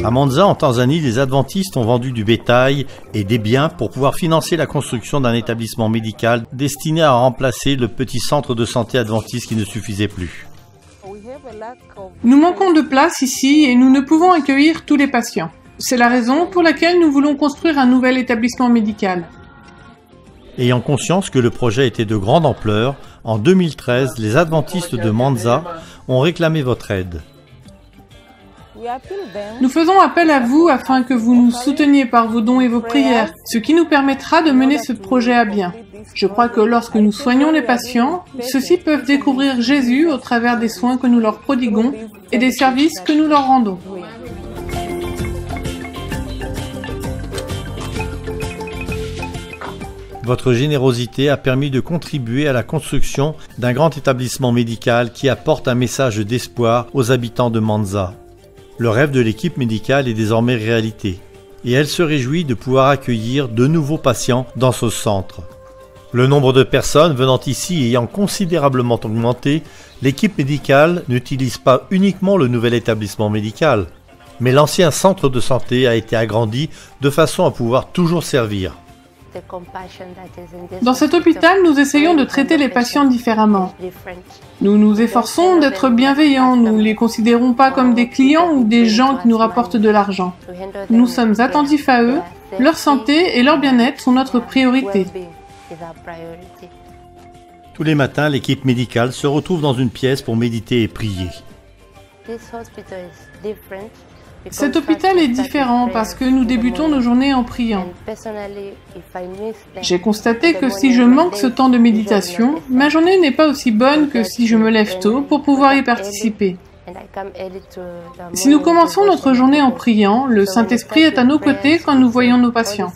À Monza, en Tanzanie, les adventistes ont vendu du bétail et des biens pour pouvoir financer la construction d'un établissement médical destiné à remplacer le petit centre de santé adventiste qui ne suffisait plus. Nous manquons de place ici et nous ne pouvons accueillir tous les patients. C'est la raison pour laquelle nous voulons construire un nouvel établissement médical. Ayant conscience que le projet était de grande ampleur, en 2013, les adventistes de Monza ont réclamé votre aide. Nous faisons appel à vous afin que vous nous souteniez par vos dons et vos prières, ce qui nous permettra de mener ce projet à bien. Je crois que lorsque nous soignons les patients, ceux-ci peuvent découvrir Jésus au travers des soins que nous leur prodiguons et des services que nous leur rendons. Votre générosité a permis de contribuer à la construction d'un grand établissement médical qui apporte un message d'espoir aux habitants de Monza. Le rêve de l'équipe médicale est désormais réalité et elle se réjouit de pouvoir accueillir de nouveaux patients dans ce centre. Le nombre de personnes venant ici ayant considérablement augmenté, l'équipe médicale n'utilise pas uniquement le nouvel établissement médical, mais l'ancien centre de santé a été agrandi de façon à pouvoir toujours servir. Dans cet hôpital, nous essayons de traiter les patients différemment. Nous nous efforçons d'être bienveillants, nous ne les considérons pas comme des clients ou des gens qui nous rapportent de l'argent. Nous sommes attentifs à eux, leur santé et leur bien-être sont notre priorité. Tous les matins, l'équipe médicale se retrouve dans une pièce pour méditer et prier. Cet hôpital est différent parce que nous débutons nos journées en priant. J'ai constaté que si je manque ce temps de méditation, ma journée n'est pas aussi bonne que si je me lève tôt pour pouvoir y participer. Si nous commençons notre journée en priant, le Saint-Esprit est à nos côtés quand nous voyons nos patients.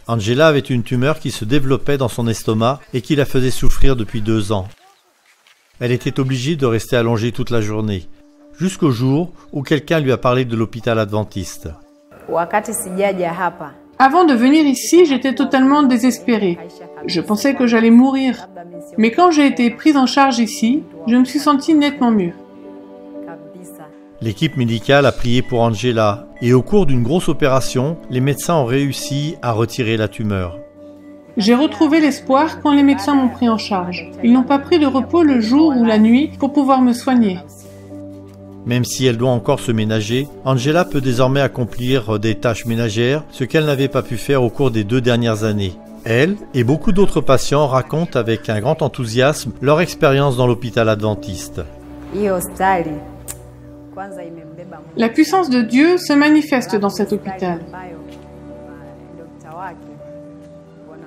Angela avait une tumeur qui se développait dans son estomac et qui la faisait souffrir depuis 2 ans. Elle était obligée de rester allongée toute la journée, jusqu'au jour où quelqu'un lui a parlé de l'hôpital adventiste. Avant de venir ici, j'étais totalement désespérée. Je pensais que j'allais mourir. Mais quand j'ai été prise en charge ici, je me suis sentie nettement mieux. L'équipe médicale a prié pour Angela et au cours d'une grosse opération, les médecins ont réussi à retirer la tumeur. J'ai retrouvé l'espoir quand les médecins m'ont pris en charge. Ils n'ont pas pris de repos le jour ou la nuit pour pouvoir me soigner. Même si elle doit encore se ménager, Angela peut désormais accomplir des tâches ménagères, ce qu'elle n'avait pas pu faire au cours des 2 dernières années. Elle et beaucoup d'autres patients racontent avec un grand enthousiasme leur expérience dans l'hôpital adventiste. La puissance de Dieu se manifeste dans cet hôpital.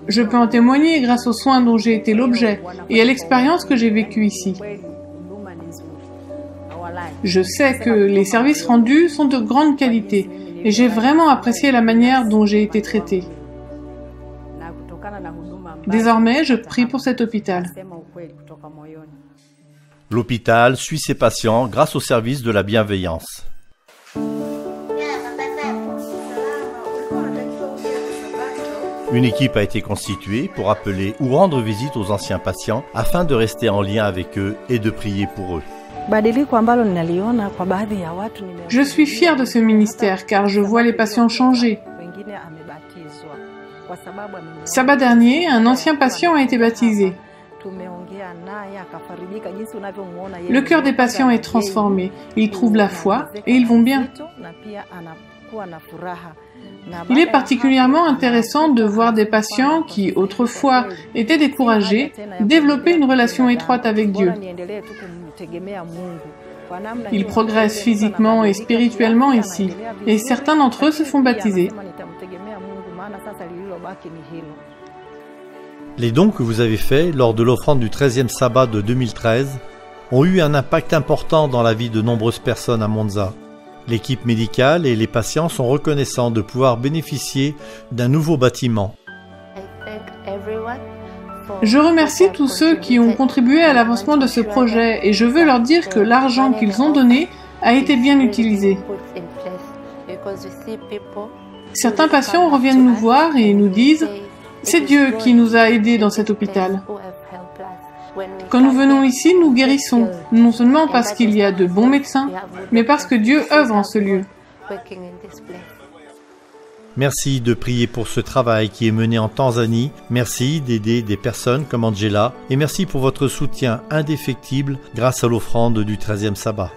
Je peux en témoigner grâce aux soins dont j'ai été l'objet et à l'expérience que j'ai vécue ici. Je sais que les services rendus sont de grande qualité et j'ai vraiment apprécié la manière dont j'ai été traitée. Désormais, je prie pour cet hôpital. L'hôpital suit ses patients grâce au service de la bienveillance. Une équipe a été constituée pour appeler ou rendre visite aux anciens patients afin de rester en lien avec eux et de prier pour eux. Je suis fière de ce ministère car je vois les patients changer. Sabbat dernier, un ancien patient a été baptisé. Le cœur des patients est transformé. Ils trouvent la foi et ils vont bien. Il est particulièrement intéressant de voir des patients qui, autrefois, étaient découragés, développer une relation étroite avec Dieu. Ils progressent physiquement et spirituellement ici, et certains d'entre eux se font baptiser. Les dons que vous avez faits lors de l'offrande du 13e sabbat de 2013 ont eu un impact important dans la vie de nombreuses personnes à Monza. L'équipe médicale et les patients sont reconnaissants de pouvoir bénéficier d'un nouveau bâtiment. Je remercie tous ceux qui ont contribué à l'avancement de ce projet et je veux leur dire que l'argent qu'ils ont donné a été bien utilisé. Certains patients reviennent nous voir et nous disent « C'est Dieu qui nous a aidés dans cet hôpital ». Quand nous venons ici, nous guérissons, non seulement parce qu'il y a de bons médecins, mais parce que Dieu œuvre en ce lieu. Merci de prier pour ce travail qui est mené en Tanzanie. Merci d'aider des personnes comme Angela. Et merci pour votre soutien indéfectible grâce à l'offrande du 13e sabbat.